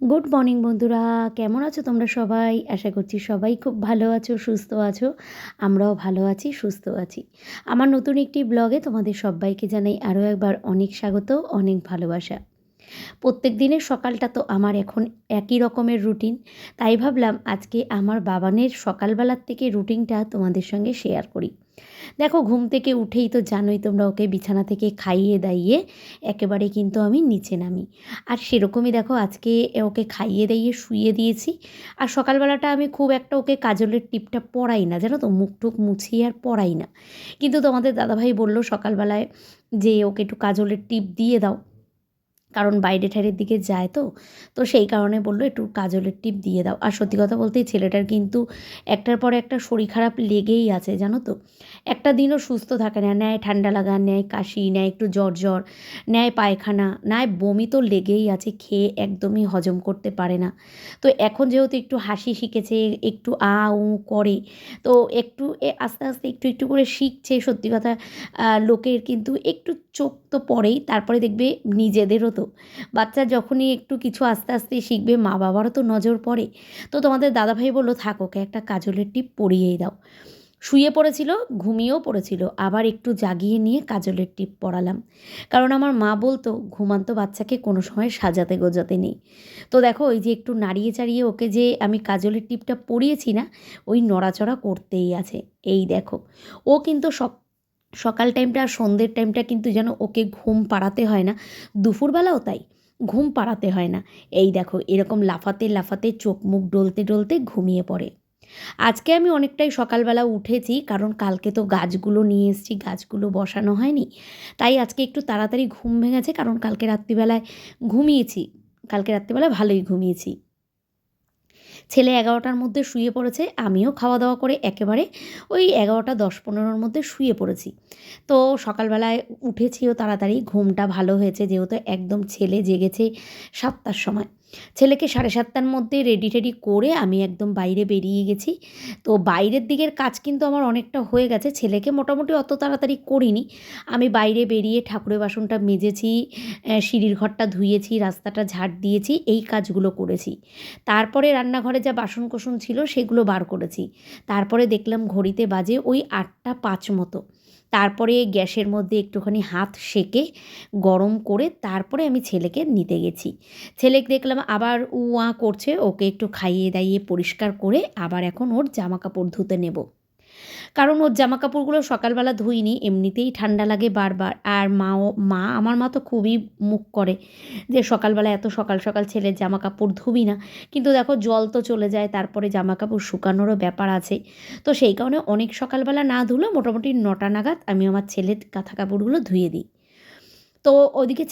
Good morning বন্ধুরা, কেমন আছো তোমরা সবাই? আশা করছি সবাই খুব ভালো আছো, সুস্থ আছো। আমরাও ভালো আছি, সুস্থ আছি। আমার নতুন একটি ব্লগে তোমাদের সবাইকে জানাই আরও একবার অনেক স্বাগত, অনেক ভালোবাসা। প্রত্যেক দিনের সকালটা তো আমার এখন একই রকমের রুটিন। তাই ভাবলাম আজকে আমার বাবানের সকালবেলার থেকে রুটিনটা তোমাদের সঙ্গে শেয়ার করি। দেখো, ঘুম থেকে উঠেই তো জানোই তোমরা, ওকে বিছানা থেকে খাইয়ে দাইয়ে একেবারে কিন্তু আমি নিচে নামি। আর সেরকমই দেখো, আজকে ওকে খাইয়ে দাইয়ে শুইয়ে দিয়েছি। আর সকালবেলাটা আমি খুব একটা ওকে কাজলের টিপটা পরাই না, জানো তো, মুখ টুক মুছিয়ে আর পরাই না। কিন্তু তোমাদের দাদাভাই বললো সকালবেলায় যে ওকে একটু কাজলের টিপ দিয়ে দাও, কারণ বাইরে ঠাইরের দিকে যায় তো। তো সেই কারণে বললো একটু কাজলের টিপ দিয়ে দাও। আর সত্যি কথা বলতে এই ছেলেটার কিন্তু একটার পর একটা শরীর খারাপ লেগেই আছে, জানো তো। একটা দিনও সুস্থ থাকে না, নেয় ঠান্ডা লাগা, নেয় কাশি, নেয় একটু জ্বর জ্বর, নেয় পায়খানা, নেয় বমি, তো লেগেই আছে। খেয়ে একদমই হজম করতে পারে না। তো এখন যেহেতু একটু হাসি শিখেছে, একটু আ উ করে, তো একটু আস্তে আস্তে একটু একটু করে শিখছে। সত্যি কথা, লোকের কিন্তু একটু চোখ তো পড়েই, তারপরে দেখবে নিজেদেরও তো। বাচ্চা যখনই একটু কিছু আস্তে আস্তে শিখবে, মা বাবারও তো নজর পড়ে। তো তোমাদের দাদাভাই বললো থাক, ওকে একটা কাজলের টিপ পরিয়েই দাও। শুয়ে পড়েছিল, ঘুমিয়েও পড়েছিল, আবার একটু জাগিয়ে নিয়ে কাজলের টিপ পরালাম। কারণ আমার মা বলতো ঘুমান্ত বাচ্চাকে কোনো সময় সাজাতে গোজাতে নেই। তো দেখো, ওই যে একটু নাড়িয়ে চাড়িয়ে ওকে যে আমি কাজলের টিপটা পরিয়েছি না, ওই নড়াচড়া করতেই আছে। এই দেখো, ও কিন্তু সকাল টাইমটা আর সন্ধ্যের টাইমটা কিন্তু যেন ওকে ঘুম পাড়াতে হয় না। দুপুরবেলাও তাই, ঘুম পাড়াতে হয় না। এই দেখো, এরকম লাফাতে লাফাতে চোখ মুখ ডলতে ডলতে ঘুমিয়ে পড়ে। আজকে আমি অনেকটাই সকালবেলা উঠেছি, কারণ কালকে তো গাছগুলো নিয়ে এসেছি, গাছগুলো বসানো হয়নি। তাই আজকে একটু তাড়াতাড়ি ঘুম ভেঙেছে, কারণ কালকে রাত্রিবেলায় ঘুমিয়েছি। কালকে রাত্রিবেলা ভালোই ঘুমিয়েছি। ছেলে 11টার মধ্যে শুয়ে পড়েছে, আমিও খাওয়া দাওয়া করে একেবারে ওই 11টা 10-15-র মধ্যে শুয়ে পড়েছি। তো সকালবেলায় উঠেছিও তাড়াতাড়ি, ঘুমটা ভালো হয়েছে যেহেতু একদম ছেলে জেগেছে 7টার সময়। ছেলেকে 7:30টার মধ্যে রেডি টেডি করে আমি একদম বাইরে বেরিয়ে গেছি। তো বাইরের দিকের কাজ কিন্তু আমার অনেকটা হয়ে গেছে, ছেলেকে মোটামুটি অত তাড়াতাড়ি করিনি। আমি বাইরে বেরিয়ে ঠাকুরের বাসনটা মেজেছি, সিঁড়ির ঘরটা ধুয়েছি, রাস্তাটা ঝাড় দিয়েছি, এই কাজগুলো করেছি। তারপরে রান্নাঘরে যা বাসনকোসন ছিল সেগুলো বার করেছি। তারপরে দেখলাম ঘড়িতে বাজে ওই 8টা 5 মতো। তারপরে গ্যাসের মধ্যে একটুখানি হাত সেঁকে গরম করে তারপরে আমি ছেলেকে নিতে গেছি। ছেলেকে দেখলাম আবার উ আ করছে, ওকে একটু খাইয়ে দাইয়ে পরিষ্কার করে আবার এখন ওর জামাকাপড় ধুতে নেব। কারণ ওর জামাকাপড়গুলো সকালবেলা ধুইনি, এমনিতেই ঠান্ডা লাগে বারবার। আর আমার মা তো খুবই মুখ করে যে সকালবেলা এত সকাল সকাল ছেলের জামাকাপড় ধুবি না। কিন্তু দেখো, জল তো চলে যায়, তারপরে জামাকাপড় শুকানোরও ব্যাপার আছে। তো সেই কারণে অনেক সকালবেলা না ধুলেও মোটামুটি 9টা নাগাদ আমি আমার ছেলের কাঁথা কাপড়গুলো ধুয়ে দিই। তো ওদিকে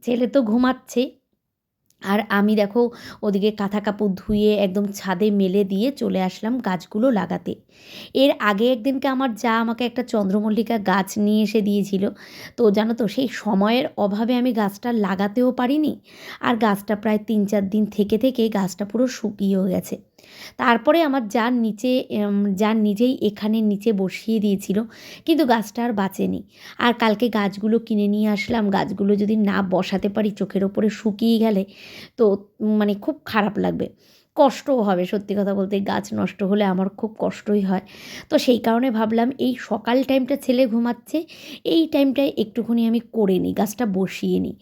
ছেলে তো ঘুমাচ্ছে, আর আমি দেখো ওদিকে কাঁথা কাপড় ধুয়ে একদম ছাদে মেলে দিয়ে চলে আসলাম গাছগুলো লাগাতে। এর আগে একদিনকে আমার যা আমাকে একটা চন্দ্রমল্লিকা গাছ নিয়ে এসে দিয়েছিল। তো জানো তো, সেই সময়ের অভাবে আমি গাছটা লাগাতেও পারিনি। আর গাছটা প্রায় 3-4 দিন থেকে থেকে গাছটা পুরো শুকিয়েও গেছে। তারপরে আমার যার নিজেই এখানে নিচে বসিয়ে দিয়েছিল, কিন্তু গাছটা আর বাঁচেনি। আর কালকে গাছগুলো কিনে নিয়ে আসলাম, গাছগুলো যদি না বসাতে পারি, চোখের ওপরে শুকিয়ে গেলে তো মানে খুব খারাপ লাগবে, কষ্টও হবে। সত্যি কথা বলতে, গাছ নষ্ট হলে আমার খুব কষ্টই হয়। তো সেই কারণে ভাবলাম এই সকাল টাইমটা ছেলে ঘুমাচ্ছে, এই টাইমটায় একটুখানি আমি করে নিই, গাছটা বসিয়ে নিই।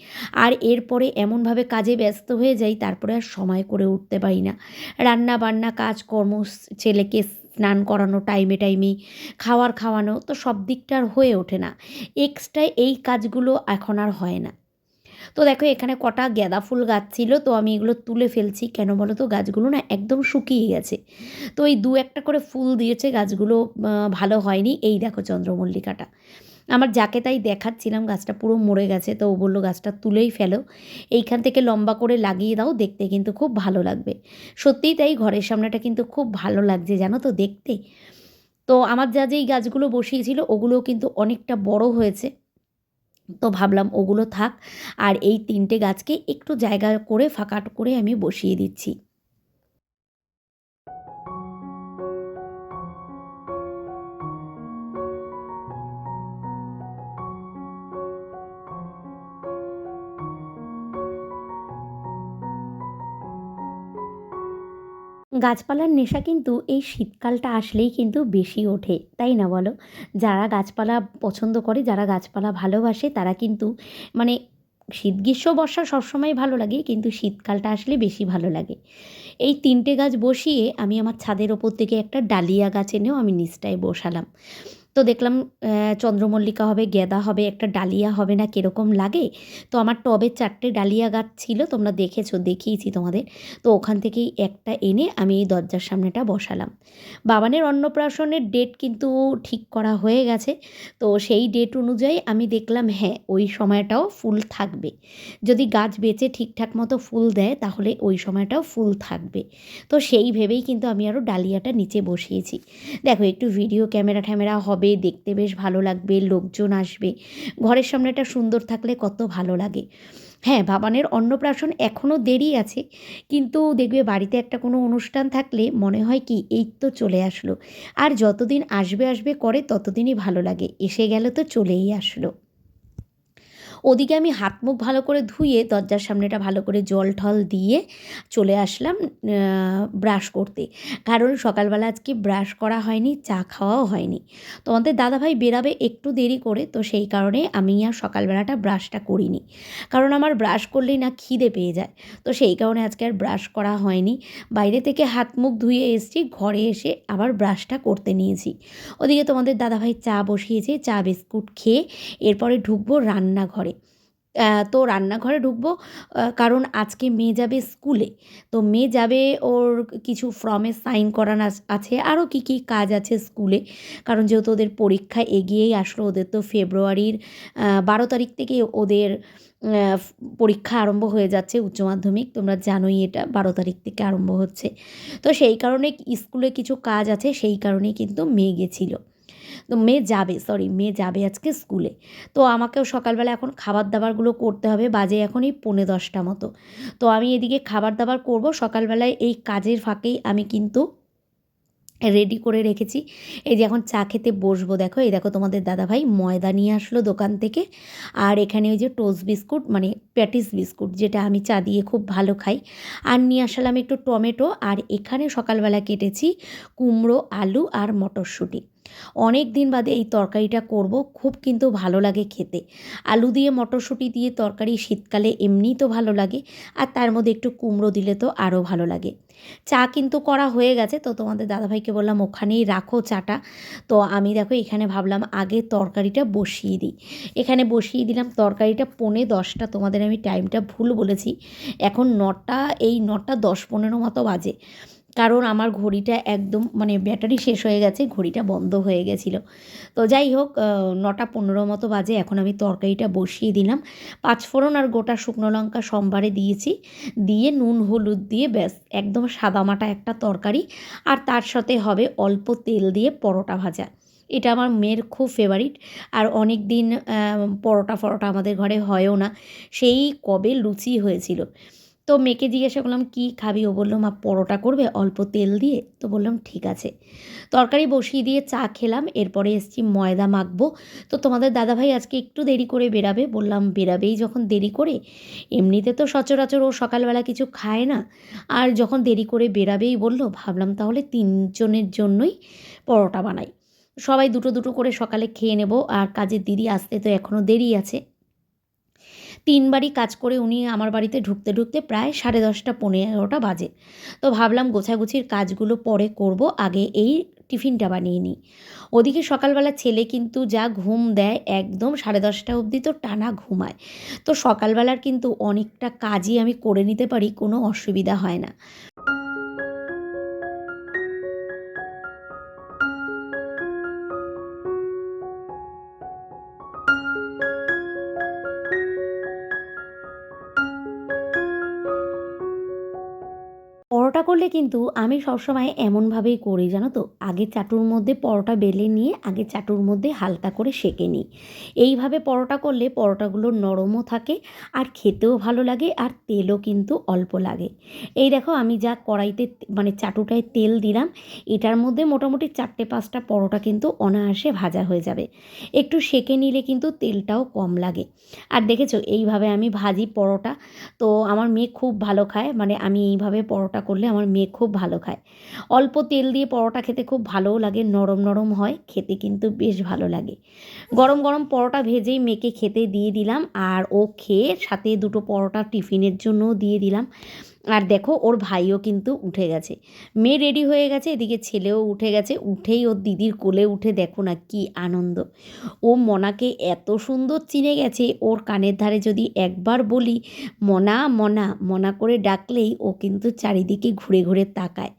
আর এরপরে এমনভাবে কাজে ব্যস্ত হয়ে যাই, তারপরে আর সময় করে উঠতে পারি না। রান্না বান্না কাজকর্ম, ছেলেকে স্নান করানো টাইমে টাইমেই, খাওয়ানো, তো সব দিকটা আর হয়ে ওঠে না। এক্সট্রা এই কাজগুলো এখন আর হয় না। তো দেখো, এখানে কটা গাঁদা ফুল গাছ ছিল, তো আমি এগুলো তুলে ফেলছি। কেন বলো তো, গাছগুলো না একদম শুকিয়ে গেছে। তো এই দু একটা করে ফুল দিয়েছে, গাছগুলো ভালো হয়নি। এই দেখো চন্দ্রমল্লিকাটা, আমার যাকে তাই দেখাচ্ছিলাম, গাছটা পুরো মরে গেছে। তো ও বললো গাছটা তুলেই ফেলো, এইখান থেকে লম্বা করে লাগিয়ে দাও, দেখতে কিন্তু খুব ভালো লাগবে। সত্যিই তাই, ঘরের সামনেটা কিন্তু খুব ভালো লাগছে, জানো তো, দেখতে। তো আমার যেই গাছগুলো বসিয়েছিল ওগুলোও কিন্তু অনেকটা বড় হয়েছে। তো ভাবলাম ওগুলো থাক, আর এই 3টে গাছকে একটু জায়গা করে ফাঁকা করে আমি বসিয়ে দিচ্ছি। গাছপালার নেশা কিন্তু এই শীতকালটা আসলেই কিন্তু বেশি ওঠে, তাই না বলো? যারা গাছপালা পছন্দ করে, যারা গাছপালা ভালোবাসে তারা কিন্তু মানে শীত, গ্রীষ্ম, বর্ষা সবসময় ভালো লাগে কিন্তু শীতকালটা আসলে বেশি ভালো লাগে। এই ৩ টে গাছ বসিয়ে আমি আমার ছাদের ওপর থেকে একটা ডালিয়া গাছ এনেও আমি নিচটায় বসালাম। তো দেখলাম চন্দ্রমল্লিকা হবে, গেঁদা হবে, একটা ডালিয়া হবে না কীরকম লাগে? তো আমার টবে ৪ টে ডালিয়া গাছ ছিল, তোমরা দেখেছো, দেখিয়েছি তোমাদের। তো ওখান থেকেই একটা এনে আমি এই দরজার সামনেটা বসালাম। বাবানের অন্নপ্রাশনের ডেট কিন্তু ঠিক করা হয়ে গেছে। তো সেই ডেট অনুযায়ী আমি দেখলাম হ্যাঁ, ওই সময়টাও ফুল থাকবে। যদি গাছ বেঁচে ঠিকঠাক মতো ফুল দেয় তাহলে ওই সময়টাও ফুল থাকবে। তো সেই ভেবেই কিন্তু আমি আরও ডালিয়াটা নিচে বসিয়েছি। দেখো একটু ভিডিও ক্যামেরা-ট্যামেরা হবে, দেখতে বেশ ভালো লাগবে, লোকজন আসবে। ঘরের সামনেটা সুন্দর থাকলে কত ভালো লাগে। হ্যাঁ, বাবানের অন্নপ্রাশন এখনও দেরি আছে, কিন্তু দেখবে বাড়িতে একটা কোনো অনুষ্ঠান থাকলে মনে হয় কি এই তো চলে আসলো। আর যতদিন আসবে আসবে করে ততদিনই ভালো লাগে। এসে গেলে তো চলেই আসলো। ওদিকে আমি হাত মুখ ভালো করে ধুয়ে দরজার সামনেটা ভালো করে জল ঠল দিয়ে চলে আসলাম ব্রাশ করতে। কারণ সকালবেলা আজকে ব্রাশ করা হয়নি, চা খাওয়াও হয়নি। তোমাদের দাদাভাই বেরাবে একটু দেরি করে, তো সেই কারণে আমি আর সকালবেলাটা ব্রাশটা করিনি। কারণ আমার ব্রাশ করলেই না খিদে পেয়ে যায়। তো সেই কারণে আজকে আর ব্রাশ করা হয়নি। বাইরে থেকে হাত মুখ ধুয়ে এসেছি, ঘরে এসে আবার ব্রাশটা করতে নিয়েছি। ওদিকে তোমাদের দাদাভাই চা বসিয়েছে, চা বিস্কুট খেয়ে এরপরে ঢুকবো রান্নাঘরে। তো রান্নাঘরে ঢুকবো, কারণ আজকে মেয়ে যাবে স্কুলে। তো মেয়ে যাবে, ওর কিছু ফর্মে সাইন করানো আছে, আরও কী কী কাজ আছে স্কুলে। কারণ যেহেতু ওদের পরীক্ষা এগিয়েই আসলো, ওদের তো ফেব্রুয়ারির ১২ তারিখ থেকে ওদের পরীক্ষা আরম্ভ হয়ে যাচ্ছে, উচ্চ মাধ্যমিক। তোমরা জানোই এটা ১২ তারিখ থেকে আরম্ভ হচ্ছে। তো সেই কারণে স্কুলে কিছু কাজ আছে, সেই কারণেই কিন্তু মেয়ে গেছিলো। তো মেয়ে যাবে আজকে স্কুলে। তো আমাকেও সকালবেলা এখন খাবার দাবারগুলো করতে হবে, বাজে এখন এই ১৫:৩০ মতো। তো আমি এদিকে খাবার দাবার করব, সকালবেলায় এই কাজের ফাঁকেই আমি কিন্তু রেডি করে রেখেছি। এই যে এখন চা খেতে বসবো, দেখো এই দেখো তোমাদের দাদাভাই ময়দা নিয়ে আসলো দোকান থেকে। আর এখানে ওই যে টোস্ট বিস্কুট মানে প্যাটিস বিস্কুট, যেটা আমি চা দিয়ে খুব ভালো খাই। আর নিয়ে আসলাম একটু টমেটো, আর এখানে সকালবেলা কেটেছি কুমড়ো, আলু আর মটরশুঁটি। অনেক দিন বাদে এই তরকারিটা করব, খুব কিন্তু ভালো লাগে খেতে। আলু দিয়ে মটরশুঁটি দিয়ে তরকারি শীতকালে এমনিই তো ভালো লাগে, আর তার মধ্যে একটু কুমড়ো দিলে তো আরও ভালো লাগে। চা কিন্তু করা হয়ে গেছে, তো তোমাদের দাদাভাইকে বললাম ওখানেই রাখো চাটা। তো আমি দেখো এখানে ভাবলাম আগে তরকারিটা বসিয়ে দিই। এখানে বসিয়ে দিলাম তরকারিটা, 9:45, তোমাদের আমি টাইমটা ভুল বলেছি। এখন 9টা, এই 9:10-15 মতো বাজে। কারণ আমার ঘড়িটা একদম মানে ব্যাটারি শেষ হয়ে গেছে, ঘড়িটা বন্ধ হয়ে গেছিলো। তো যাই হোক, 9:15 মতো বাজে, এখন আমি তরকারিটা বসিয়ে দিলাম। 5 ফোড়ন আর গোটা শুকনো লঙ্কা সোমবারে দিয়েছি, দিয়ে নুন হলুদ দিয়ে ব্যাস একদম সাদামাটা একটা তরকারি। আর তার সাথে হবে অল্প তেল দিয়ে পরোটা ভাজা। এটা আমার মেয়ের খুব ফেভারিট। আর অনেক দিন পরোটা ফরোটা আমাদের ঘরে হয়ও না, সেই কবে লুচি হয়েছিল। তো মেয়েকে জিজ্ঞাসা করলাম কী খাবি? ও বলল মা পরোটা করবে অল্প তেল দিয়ে। তো বললাম ঠিক আছে। তরকারি বসিয়ে দিয়ে চা খেলাম, এরপরে এসেছি ময়দা মাখবো। তো তোমাদের দাদাভাই আজকে একটু দেরি করে বেরাবে, বললাম বেরাবেই যখন দেরি করে, এমনিতে তো সচরাচর ও সকালবেলা কিছু খায় না, আর যখন দেরি করে বেরাবেই বলল, ভাবলাম তাহলে ৩ জনের জন্যই পরোটা বানাই। সবাই দুটো দুটো করে সকালে খেয়ে নেব, আর কাজের দিদি আসতে তো এখনও দেরি আছে। ৩ বারই কাজ করে উনি আমার বাড়িতে ঢুকতে ঢুকতে প্রায় 10:30 11টা বাজে। তো ভাবলাম গোছাগুছির কাজগুলো পরে করব, আগে এই টিফিনটা বানিয়ে নিই। ওদিকে সকালবেলা ছেলে কিন্তু যা ঘুম দেয়, একদম 10:30 অবধি তো টানা ঘুমায়। তো সকালবেলার কিন্তু অনেকটা কাজই আমি করে নিতে পারি, কোনো অসুবিধা হয় না। পরোটা করলে কিন্তু আমি সবসময় এমনভাবেই করি জানো তো, আগে চাটুর মধ্যে পরোটা বেলে নিয়ে আগে চাটুর মধ্যে হালকা করে সেঁকে নিই। এইভাবে পরোটা করলে পরোটাগুলো নরমও থাকে, আর খেতেও ভালো লাগে, আর তেলও কিন্তু অল্প লাগে। এই দেখো আমি যা কড়াইতে মানে চাটুটায় তেল দিলাম, এটার মধ্যে মোটামুটি 4টে 5টা পরোটা কিন্তু অনায়াসে ভাজা হয়ে যাবে। একটু সেঁকে নিলে কিন্তু তেলটাও কম লাগে। আর দেখেছো এইভাবে আমি ভাজি পরোটা। তো আমার মেয়ে খুব ভালো খায়, মানে আমি এইভাবে পরোটা করলে করলে আমার মেয়ে খুব ভালো খায়। অল্প তেল দিয়ে পরোটা খেতে খুব ভালোও লাগে, নরম নরম হয়, খেতে কিন্তু বেশ ভালো লাগে। গরম গরম পরোটা ভেজেই মেয়েকে খেতে দিয়ে দিলাম, আর ও খেয়ে সাথে দুটো পরোটা টিফিনের জন্যও দিয়ে দিলাম। আর দেখো ওর ভাইও কিন্তু উঠে গেছে, মেয়ে রেডি হয়ে গেছে, এদিকে ছেলেও উঠে গেছে। উঠেই ওর দিদির কোলে উঠে দেখো না কি আনন্দ। ও মনাকে এত সুন্দর চিনে গেছে, ওর কানের ধারে যদি একবার বলি মনা মনা মনা করে ডাকলেই ও কিন্তু চারিদিকে ঘুরে ঘুরে তাকায়।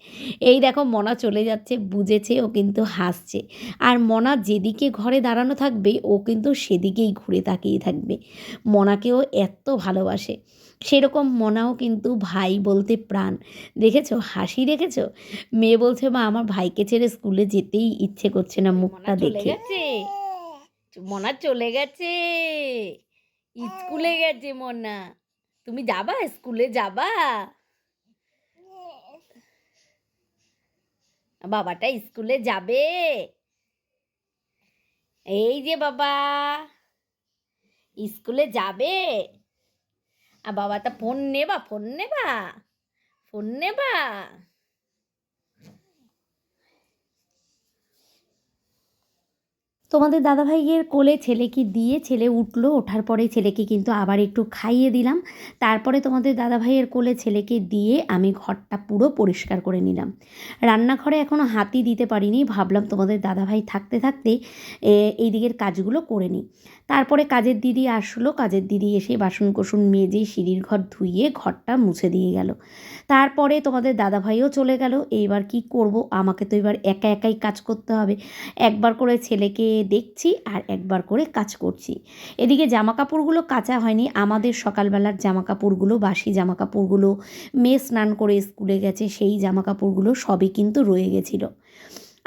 এই দেখো মনা চলে যাচ্ছে, বুঝেছে, ও কিন্তু হাসছে। আর মনা যেদিকে ঘরে দাঁড়ানো থাকবে ও কিন্তু সেদিকেই ঘুরে তাকিয়ে থাকবে। মনাকেও এত ভালোবাসে। সেরকম মনাও কিন্তু ভাই বলতে প্রাণ। দেখেছো হাসি, দেখেছো? মেয়ে বলছে মা আমার ভাইকে ছেড়ে স্কুলে যেতেই ইচ্ছে করছে না মুখটা দেখে। মনা চলে গেছে, স্কুলে গেছে মনা। তুমি যাবা, স্কুলে যাবা? বাবাটা স্কুলে যাবে। এই যে বাবা স্কুলে যাবে। আর বাবাটা ফোন নেবা, ফোন নেবা, ফোন নেবা। তোমাদের দাদাভাইয়ের কোলে ছেলেকে দিয়ে ছেলে উঠলো, ওঠার পরে ছেলেকে কিন্তু আবার একটু খাইয়ে দিলাম। তারপরে তোমাদের দাদাভাইয়ের কোলে ছেলেকে দিয়ে আমি ঘরটা পুরো পরিষ্কার করে নিলাম। রান্নাঘরে এখনও হাতই দিতে পারিনি, ভাবলাম তোমাদের দাদাভাই থাকতে থাকতে এই দিকের কাজগুলো করে নিই। তারপরে কাজের দিদি আসলো, কাজের দিদি এসে বাসন কোসন মেজে সিঁড়ির ঘর ধুইয়ে ঘরটা মুছে দিয়ে গেল। তারপরে তোমাদের দাদাভাইও চলে গেল। এইবার কি করব, আমাকে তো এবার একা একাই কাজ করতে হবে। একবার করে ছেলেকে দেখছি আর একবার করে কাজ করছি। এদিকে জামাকাপড়গুলো কাচা হয়নি, আমাদের সকালবেলার জামাকাপড়গুলো, বাসি জামাকাপড়গুলো, মেয়ে স্নান করে স্কুলে গেছে সেই জামাকাপড়গুলো সবই কিন্তু রয়ে গেছিলো।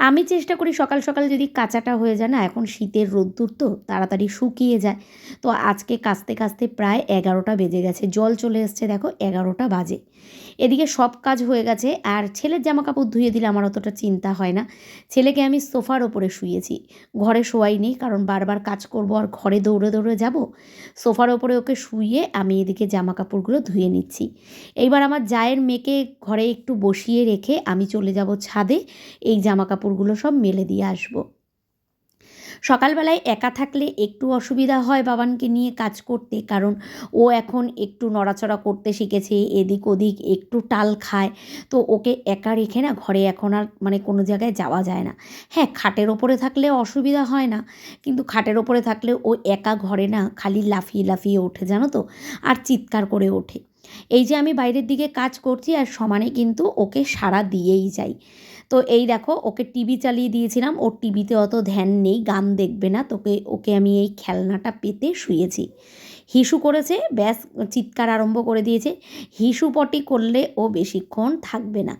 আমি চেষ্টা করি সকাল সকাল যদি কাচাটা হয়ে যায় না, এখন শীতের রোদ্দুর তো তাড়াতাড়ি শুকিয়ে যায়। তো আজকে কাচতে কাচতে প্রায় 11টা বেজে গেছে, জল চলে এসছে দেখো 11টা বাজে। এদিকে সব কাজ হয়ে গেছে, আর ছেলের জামা কাপড় ধুয়ে দিলে আমার অতটা চিন্তা হয় না। ছেলেকে আমি সোফার ওপরে শুয়েছি, ঘরে শোয়াই নেই, কারণ বারবার কাজ করব আর ঘরে দৌড়ে দৌড়ে যাব। সোফার ওপরে ওকে শুইয়ে আমি এদিকে জামা কাপড়গুলো ধুয়ে নিচ্ছি। এইবার আমার জায়ের মেয়েকে ঘরে একটু বসিয়ে রেখে আমি চলে যাব ছাদে, এই জামা কাপড়গুলো সব মেলে দিয়ে আসবো। সকালবেলায় একা থাকলে একটু অসুবিধা হয় বাবানকে নিয়ে কাজ করতে, কারণ ও এখন একটু নড়াচড়া করতে শিখেছে, এদিক ওদিক একটু টাল খায়। তো ওকে একা রেখে না ঘরে এখন আর মানে কোনো জায়গায় যাওয়া যায় না। হ্যাঁ, খাটের ওপরে থাকলে অসুবিধা হয় না, কিন্তু খাটের ওপরে থাকলে ও একা ঘরে না খালি লাফিয়ে লাফিয়ে ওঠে জানো তো, আর চিৎকার করে ওঠে। এই যে আমি বাইরের দিকে কাজ করছি আর সমানে কিন্তু ওকে সাড়া দিয়েই যাই। তো এই দেখো ওকে টিভি চালিয়ে দিয়েছিলাম, ওর টিভিতে অত ধ্যান নেই, গান দেখবে না, ওকে আমি এই খেলনাটা পেতে শুয়েছি। হিসু করেছে, ব্যাস চিৎকার আরম্ভ করে দিয়েছে। হিসু পটি করলে ও বেশিক্ষণ থাকবে না,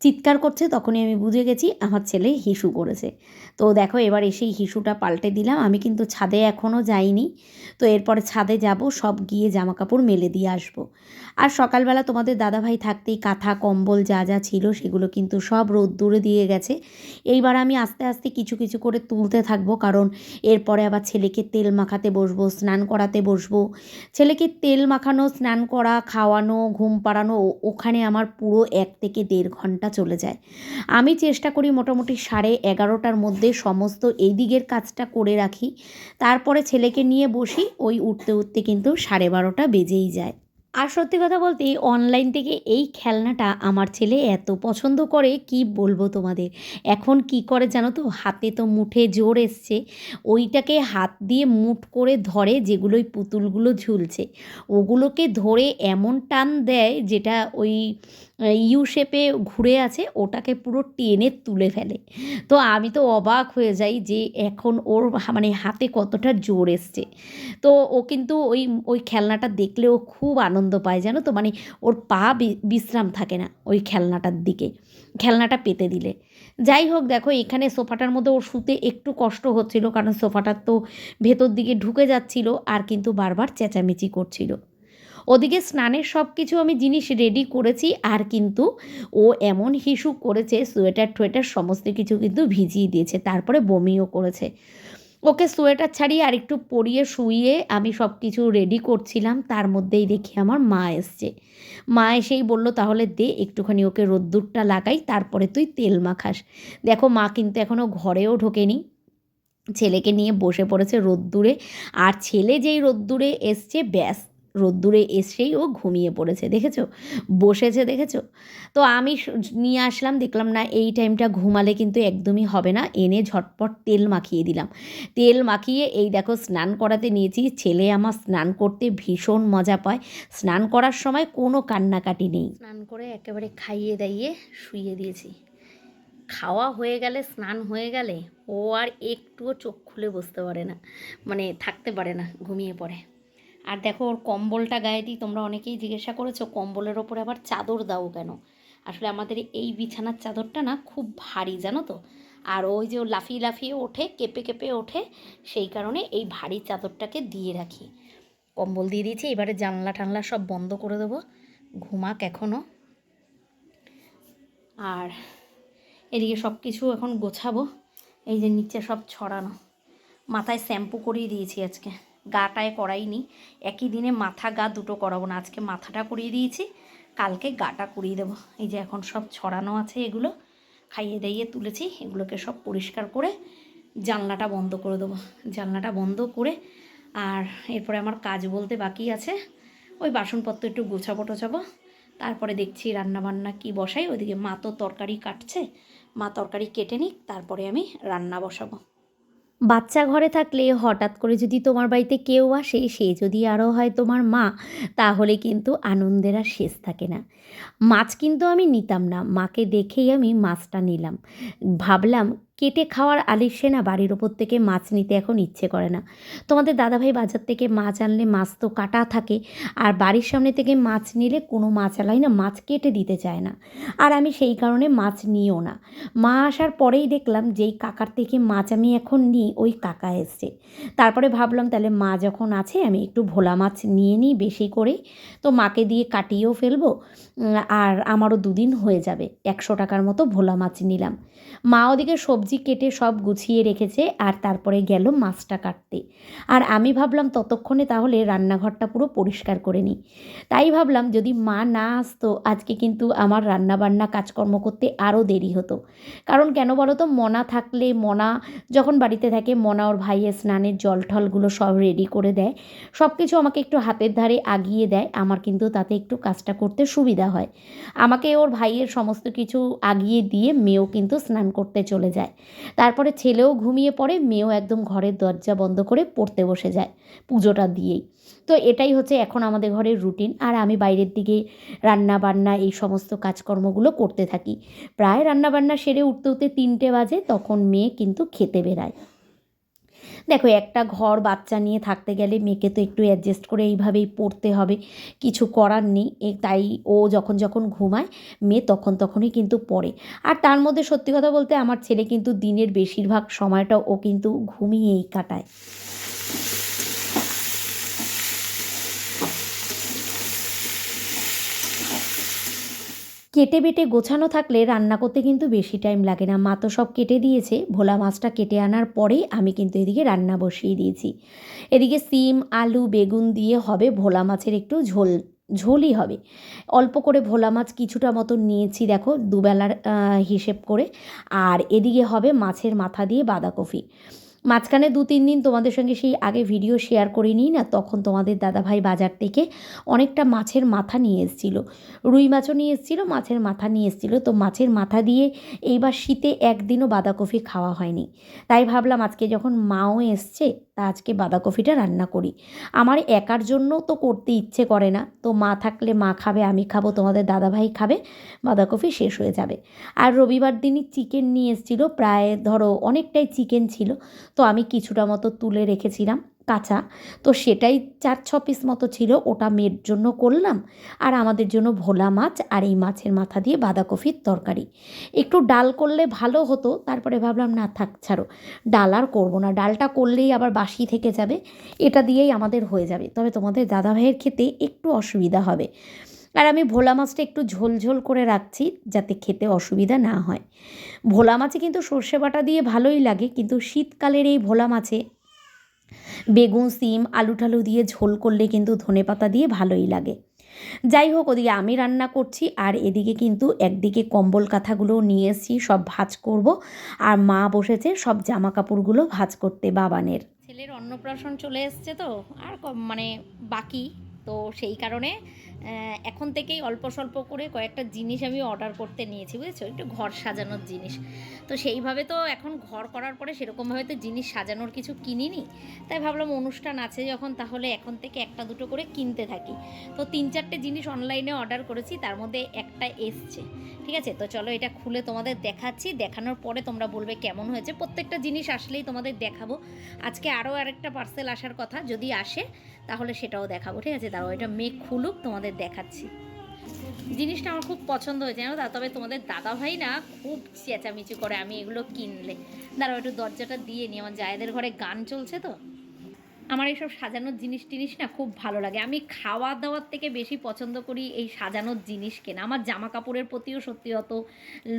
চিৎকার করছে, তখনই আমি বুঝে গেছি আমার ছেলে হিসু করেছে। তো দেখো এবার এসেই হিসুটা পাল্টে দিলাম। আমি কিন্তু ছাদে এখনও যাইনি, তো এরপরে ছাদে যাব, সব গিয়ে জামা কাপড় মেলে দিয়ে আসবো। আর সকালবেলা তোমাদের দাদাভাই থাকতেই কাঁথা কম্বল যা যা ছিল সেগুলো কিন্তু সব রোদ্দুরে দিয়ে গেছে। এইবার আমি আস্তে আস্তে কিছু কিছু করে তুলতে থাকবো, কারণ এরপরে আবার ছেলেকে তেল মাখাতে বসবো, স্নান করাতে বসবো। ছেলেকে তেল মাখানো, স্নান করা, খাওয়ানো, ঘুম পাড়ানো, ওখানে আমার পুরো 1 থেকে 1.5 ঘন্টা চলে যায়। আমি চেষ্টা করি মোটামুটি 11:30টার মধ্যে সমস্ত এই দিকের কাজটা করে রাখি, তারপরে ছেলেকে নিয়ে বসি, ওই উঠতে উঠতে কিন্তু 12:30টা বেজেই যায়। আর সত্যি কথা বলতে অনলাইন থেকে এই খেলনাটা আমার ছেলে এত পছন্দ করে কি বলবো তোমাদের। এখন কি করে জানো তো, হাতে তো মুঠে জোর এসছে, ওইটাকে হাত দিয়ে মুঠ করে ধরে, যেগুলো ওই পুতুলগুলো ঝুলছে ওগুলোকে ধরে এমন টান দেয় যেটা ওই ইউ শেপে ঘুরে আছে ওটাকে পুরো টেনে তুলে ফেলে। তো আমি তো অবাক হয়ে যাই যে এখন ওর মানে হাতে কতটা জোর এসছে। তো ও কিন্তু ওই ওই খেলনাটা দেখলে ও খুব আনন্দ পায় জানো তো, মানে ওর পা বিশ্রাম থাকে না ওই খেলনাটার দিকে, খেলনাটা পেতে দিলে। যাই হোক দেখো এখানে সোফাটার মধ্যে ওর শুতে একটু কষ্ট হচ্ছিল, কারণ সোফাটার তো ভেতর দিকে ঢুকে যাচ্ছিল আর কিন্তু বারবার চেঁচামেচি করছিল। ওদিকে স্নানের সব কিছু আমি জিনিস রেডি করেছি, আর কিন্তু ও এমন হিসু করেছে, সোয়েটার টোয়েটার সমস্ত কিছু কিন্তু ভিজিয়ে দিয়েছে, তারপরে বমিও করেছে। ওকে সোয়েটার ছাড়িয়ে আর একটু পরিয়ে শুইয়ে আমি সব কিছু রেডি করছিলাম, তার মধ্যেই দেখি আমার মা এসছে। মা এসেই বলল, তাহলে দে একটুখানি ওকে রোদ্দুরটা লাগাই, তারপরে তুই তেল মাখাস। দেখো মা কিন্তু এখনও ঘরেও ঢোকেনি, ছেলেকে নিয়ে বসে পড়েছে রোদ্দুরে। আর ছেলে যেই রোদ্দুরে এসছে, ব্যাস রোদ্দুরে এসেই ও ঘুমিয়ে পড়েছে, দেখেছো, বসেছে দেখেছো। তো আমি নিয়ে আসলাম, দেখলাম না এই টাইমটা ঘুমালে কিন্তু একদমই হবে না, এনে ঝটপট তেল মাখিয়ে দিলাম। তেল মাখিয়ে এই দেখো স্নান করাতে নিয়েছি। ছেলে আমার স্নান করতে ভীষণ মজা পায়, স্নান করার সময় কোনো কান্নাকাটি নেই। স্নান করে একেবারে খাইয়ে দাইয়ে শুইয়ে দিয়েছি। খাওয়া হয়ে গেলে, স্নান হয়ে গেলে ও আর একটুও চোখ খুলে বসতে পারে না, মানে থাকতে পারে না, ঘুমিয়ে পড়ে। আর দেখো ওর কম্বলটা গায়ে দিই। তোমরা অনেকেই জিজ্ঞাসা করেছো কম্বলের ওপরে আবার চাদর দাও কেন। আসলে আমাদের এই বিছানার চাদরটা না খুব ভারী, জানো তো। আর ওই যে ও লাফিয়ে লাফিয়ে ওঠে, কেঁপে কেঁপে ওঠে, সেই কারণে এই ভারী চাদরটাকে দিয়ে রাখি। কম্বল দিয়ে দিয়েছি, এবারে জানলা টানলা সব বন্ধ করে দেবো, ঘুমাক এখনও। আর এদিকে সব কিছু এখন গোছাবো। এই যে নিচে সব ছড়ানো, মাথায় শ্যাম্পু করিয়ে দিয়েছি আজকে, গাটায় করাইনি। একই দিনে মাথা গা দুটো করাবো না, আজকে মাথাটা করিয়ে দিয়েছি, কালকে গাটা করিয়ে দেবো। এই যে এখন সব ছড়ানো আছে, এগুলো খাইয়ে দাইয়ে তুলেছি, এগুলোকে সব পরিষ্কার করে জানলাটা বন্ধ করে দেবো। জানলাটা বন্ধ করে আর এরপরে আমার কাজ বলতে বাকি আছে, ওই বাসনপত্র একটু গোছাবো টোছাবো, তারপরে দেখছি রান্নাবান্না কি বসাই। ওইদিকে মা তো তরকারি কাটছে, মা তরকারি কেটে নিক, তারপরে আমি রান্না বসাবো। বাচ্চা ঘরে থাকলে হঠাৎ করে যদি তোমার বাড়িতে কেউ আসে, সে যদি আরও হয় তোমার মা, তাহলে কিন্তু আনন্দের আর শেষ থাকে না। মাছ কিন্তু আমি নিতাম না, মাকে দেখেই আমি মাছটা নিলাম। ভাবলাম কেটে খাওয়ার আলিস্যে না বাড়ির ওপর থেকে মাছ নিতে এখন ইচ্ছে করে না। তোমাদের দাদাভাই বাজার থেকে মাছ আনলে মাছ তো কাটা থাকে, আর বাড়ির সামনে থেকে মাছ নিলে কোনো মাছওয়ালাই না মাছ কেটে দিতে চায় না, আর আমি সেই কারণে মাছ নিও না। মা আসার পরেই দেখলাম যেই কাকার থেকে মাছ আমি এখন নিই, ওই কাকা এসছে। তারপরে ভাবলাম তাহলে মা যখন আছে আমি একটু ভোলা মাছ নিয়ে নিই বেশি করে, তো মাকে দিয়ে কাটিয়েও ফেলবো, আর আমারও দুদিন হয়ে যাবে। 100 টাকার মতো ভোলা মাছ নিলাম। মা ওদিকে সবজি কেটে সব গুছিয়ে রেখেছে, আর তারপরে গেল মাছটা কাটতে। আর আমি ভাবলাম ততক্ষণে তাহলে রান্নাঘরটা পুরো পরিষ্কার করে নিই। তাই ভাবলাম যদি মা না আসতো আজকে কিন্তু আমার রান্নাবান্না কাজকর্ম করতে আরও দেরি হতো। কারণ কেন বলো তো, মনা থাকলে, মনা যখন বাড়িতে থাকে, মনা ওর ভাইয়ের স্নানের জল টলগুলো সব রেডি করে দেয়, সব কিছু আমাকে একটু হাতের ধারে আগিয়ে দেয়, আমার কিন্তু তাতে একটু কাজটা করতে সুবিধা হয়। আমাকে ওর ভাইয়ের সমস্ত কিছু আগিয়ে দিয়ে মেয়েও কিন্তু স্নান করতে চলে যায়। তারপরে ছেলেও ঘুমিয়ে পড়ে, মেয়েও একদম ঘরের দরজা বন্ধ করে পড়তে বসে যায় পুজোটা দিয়েই। তো এটাই হচ্ছে এখন আমাদের ঘরের রুটিন। আর আমি বাইরের দিকে রান্না বান্না এই সমস্ত কাজকর্মগুলো করতে থাকি। প্রায় রান্নাবান্না সেরে উঠতে উঠতে 3টে বাজে, তখন মেয়ে কিন্তু খেতে বেরায়। দেখো একটা ঘর বাচ্চা নিয়ে থাকতে গেলে মেয়েকে তো একটু অ্যাডজাস্ট করে এইভাবেই পড়তে হবে, কিছু করার নেই। তাই ও যখন যখন ঘুমায় মেয়ে তখন তখনই কিন্তু পড়ে। আর তার মধ্যে সত্যি কথা বলতে আমার ছেলে কিন্তু দিনের বেশিরভাগ সময়টা ও কিন্তু ঘুমিয়েই কাটায়। কেটে বেটে গোছানো থাকলে রান্না করতে কিন্তু বেশি টাইম লাগে না। মা তো সব কেটে দিয়েছে, ভোলা মাছটা কেটে আনার পরেই আমি কিন্তু এদিকে রান্না বসিয়ে দিয়েছি। এদিকে সিম আলু বেগুন দিয়ে হবে ভোলা মাছের একটু ঝোল, ঝোলই হবে। অল্প করে ভোলা মাছ কিছুটা মতো নিয়েছি, দেখো দুবেলার হিসেব করে। আর এদিকে হবে মাছের মাথা দিয়ে বাঁধাকপি। মাঝখানে 2-3 দিন তোমাদের সঙ্গে সেই আগে ভিডিও শেয়ার করে নিই না, তখন তোমাদের দাদাভাই বাজার থেকে অনেকটা মাছের মাথা নিয়ে এসেছিলো, রুই মাছও নিয়ে এসেছিলো, মাছের মাথা নিয়ে এসেছিলো। তো মাছের মাথা দিয়ে এইবার শীতে একদিনও বাঁধাকপি খাওয়া হয়নি, তাই ভাবলাম আজকে যখন মাও এসছে তা আজকে বাঁধাকপিটা রান্না করি। আমার একার জন্য তো করতে ইচ্ছে করে না, তো মা থাকলে মা খাবে, আমি খাবো, তোমাদের দাদাভাই খাবে, বাঁধাকপি শেষ হয়ে যাবে। আর রবিবার দিনই চিকেন নিয়ে এসেছিলো, প্রায় ধরো অনেকটাই চিকেন ছিল, তো আমি কিছুটা মতো তুলে রেখেছিলাম কাঁচা, তো সেটাই 4-6 পিস মতো ছিল, ওটা মেয়ের জন্য করলাম। আর আমাদের জন্য ভোলা মাছ আর এই মাছের মাথা দিয়ে বাঁধাকপির তরকারি। একটু ডাল করলে ভালো হতো, তারপরে ভাবলাম না থাক ছাড়ো, ডাল আর করবো না, ডালটা করলেই আবার বাসি থেকে যাবে, এটা দিয়েই আমাদের হয়ে যাবে। তবে তোমাদের দাদাভাইয়ের খেতে একটু অসুবিধা হবে। আর আমি ভোলা মাছটা একটু ঝোল ঝোল করে রাখছি যাতে খেতে অসুবিধা না হয়। ভোলা মাছে কিন্তু সর্ষে বাটা দিয়ে ভালোই লাগে, কিন্তু শীতকালের এই ভোলা মাছে বেগুন, সিম, আলু টালু দিয়ে ঝোল করলে কিন্তু ধনেপাতা দিয়ে ভালোই লাগে। যাই হোক, ওদিকে আমি রান্না করছি আর এদিকে কিন্তু একদিকে কম্বল কাঁথাগুলোও নিয়ে এসেছি, সব ভাঁজ করব। আর মা বসেছে সব জামা কাপড়গুলো ভাঁজ করতে বাবানের। ছেলের অন্নপ্রাশন চলে এসছে তো আর মানে বাকি, তো সেই কারণে এখন থেকেই অল্প স্বল্প করে কয়েকটা জিনিস আমি অর্ডার করতে নিয়েছি, বুঝেছো, একটু ঘর সাজানোর জিনিস। তো সেইভাবে তো এখন ঘর করার পরে সেরকমভাবে তো জিনিস সাজানোর কিছু কিনিনি, তাই ভাবলাম অনুষ্ঠান আছে যখন, তাহলে এখন থেকে একটা দুটো করে কিনতে থাকি। তো 3-4টে জিনিস অনলাইনে অর্ডার করেছি, তার মধ্যে একটা এসছে। ঠিক আছে, তো চলো এটা খুলে তোমাদের দেখাচ্ছি, দেখানোর পরে তোমরা বলবে কেমন হয়েছে। প্রত্যেকটা জিনিস আসলেই তোমাদের দেখাবো। আজকে আরও আরেকটা পার্সেল আসার কথা, যদি আসে তাহলে সেটাও দেখাবো। ঠিক আছে, দাঁড়াও এটা মেঘ খুলুক, তোমাদের দেখাচ্ছি। জিনিসটা আমার খুব পছন্দ হয়েছে জানো, তবে তোমাদের দাদাভাই না খুব চেঁচামেচি করে আমি এগুলো কিনলে। দাঁড়াও একটু দরজাটা দিয়ে নিই, আমার জায়েদের ঘরে গান চলছে তো। আমার এইসব সাজানোর জিনিস টিনিস না খুব ভালো লাগে। আমি খাওয়া দাওয়ার থেকে বেশি পছন্দ করি এই সাজানোর জিনিস কেনা। আমার জামা কাপড়ের প্রতিও সত্যি অত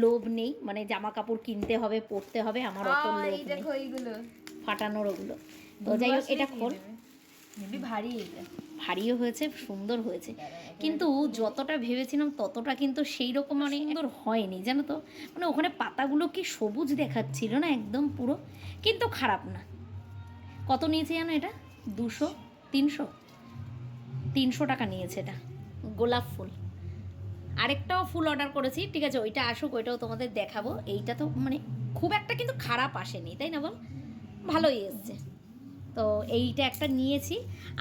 লোভ নেই, মানে জামা কাপড় কিনতে হবে পরতে হবে, আমার অত লোভ নেই, ফাটানোর ওগুলো। তো যাই হোক এটা খোল। ভারী, ভারীও হয়েছে, সুন্দর হয়েছে, কিন্তু যতটা ভেবেছিলাম ততটা কিন্তু সেই রকম মানে সুন্দর হয়নি জানো তো। মানে ওখানে পাতাগুলো কি সবুজ দেখাচ্ছিল না একদম পুরো, কিন্তু খারাপ না। কত নিয়েছে জানো এটা? 300 টাকা নিয়েছে এটা। গোলাপ ফুল। আরেকটাও ফুল অর্ডার করেছি, ঠিক আছে ওইটা আসুক, ওইটাও তোমাদের দেখাবো। এইটা তো মানে খুব একটা কিন্তু খারাপ আসেনি, তাই না বল, ভালোই এসছে। তো এইটা একটা নিয়েছি।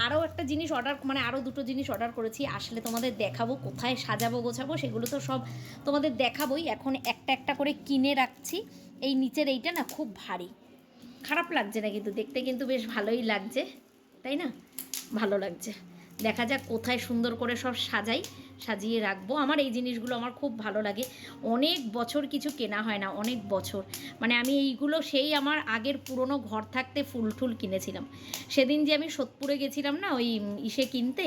আরও একটা জিনিস অর্ডার, মানে আরও দুটো জিনিস অর্ডার করেছি, আসলে তোমাদের দেখাবো। কোথায় সাজাবো গোছাবো সেগুলো তো সব তোমাদের দেখাবোই। এখন একটা একটা করে কিনে রাখছি। এই নিচের এইটা না খুব ভারী, খারাপ লাগছে না কিন্তু, দেখতে কিন্তু বেশ ভালোই লাগছে, তাই না? ভালো লাগছে। দেখা যাক কোথায় সুন্দর করে সব সাজিয়ে রাখবো। আমার এই জিনিসগুলো আমার খুব ভালো লাগে। অনেক বছর কিছু কেনা হয় না, অনেক বছর, মানে আমি এইগুলো সেই আমার আগের পুরনো ঘর থাকতে ফুল টুল কিনেছিলাম। সেদিন যে আমি সোদপুরে গেছিলাম না ওই ইসে কিনতে,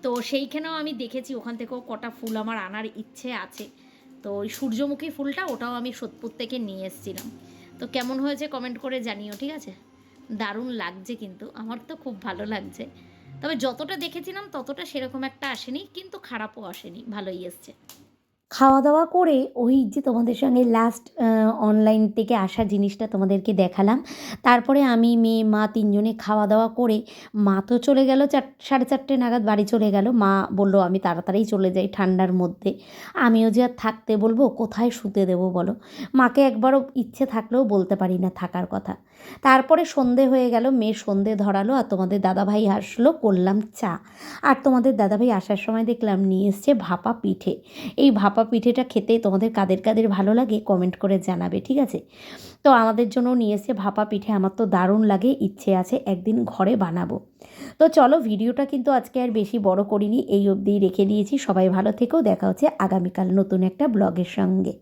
তো সেইখানেও আমি দেখেছি, ওখান থেকেও কটা ফুল আমার আনার ইচ্ছে আছে। তো ওই সূর্যমুখী ফুলটা ওটাও আমি সোদপুর থেকে নিয়ে এসেছিলাম। তো কেমন হয়েছে কমেন্ট করে জানিও, ঠিক আছে? দারুণ লাগছে কিন্তু, আমার তো খুব ভালো লাগছে। তবে যতটা দেখেছিলাম ততটা সেরকম একটা আসেনি, কিন্তু খারাপও আসেনি, ভালোই এসছে। খাওয়া দাওয়া করে ওই যে তোমাদের সঙ্গে লাস্ট অনলাইন থেকে আসা জিনিসটা তোমাদেরকে দেখালাম। তারপরে আমি, মেয়ে, মা 3জনে খাওয়া দাওয়া করে মা তো চলে গেল 4:30 নাগাদ বাড়ি চলে গেল। মা বলল আমি তাড়াতাড়ি চলে যাই ঠান্ডার মধ্যে। আমিও যে আর থাকতে বলবো, কোথায় শুতে দেবো বলো? মাকে একবারও ইচ্ছে থাকলেও বলতে পারি না থাকার কথা। তারপরে সন্ধে হয়ে গেল, মেয়ে সন্ধে ধরালো আর তোমাদের দাদাভাই আসলো, করলাম চা। আর তোমাদের দাদাভাই আসার সময় দেখলাম নিয়ে এসছে ভাপা পিঠে। এই ভাপা পিঠেটা খেতে তোমাদের কাদের কাদের ভালো লাগে কমেন্ট করে জানাবে, ঠিক আছে? তো আমাদের জন্য নিয়ে এসছে ভাপা পিঠে, আমার তো দারুণ লাগে, ইচ্ছে আছে একদিন ঘরে বানাবো। তো চলো ভিডিওটা কিন্তু আজকে আর বেশি বড় করিনি, এই অবধিই রেখে দিয়েছি। সবাই ভালো থেকো, দেখা হচ্ছে আগামীকাল নতুন একটা ব্লগের সঙ্গে।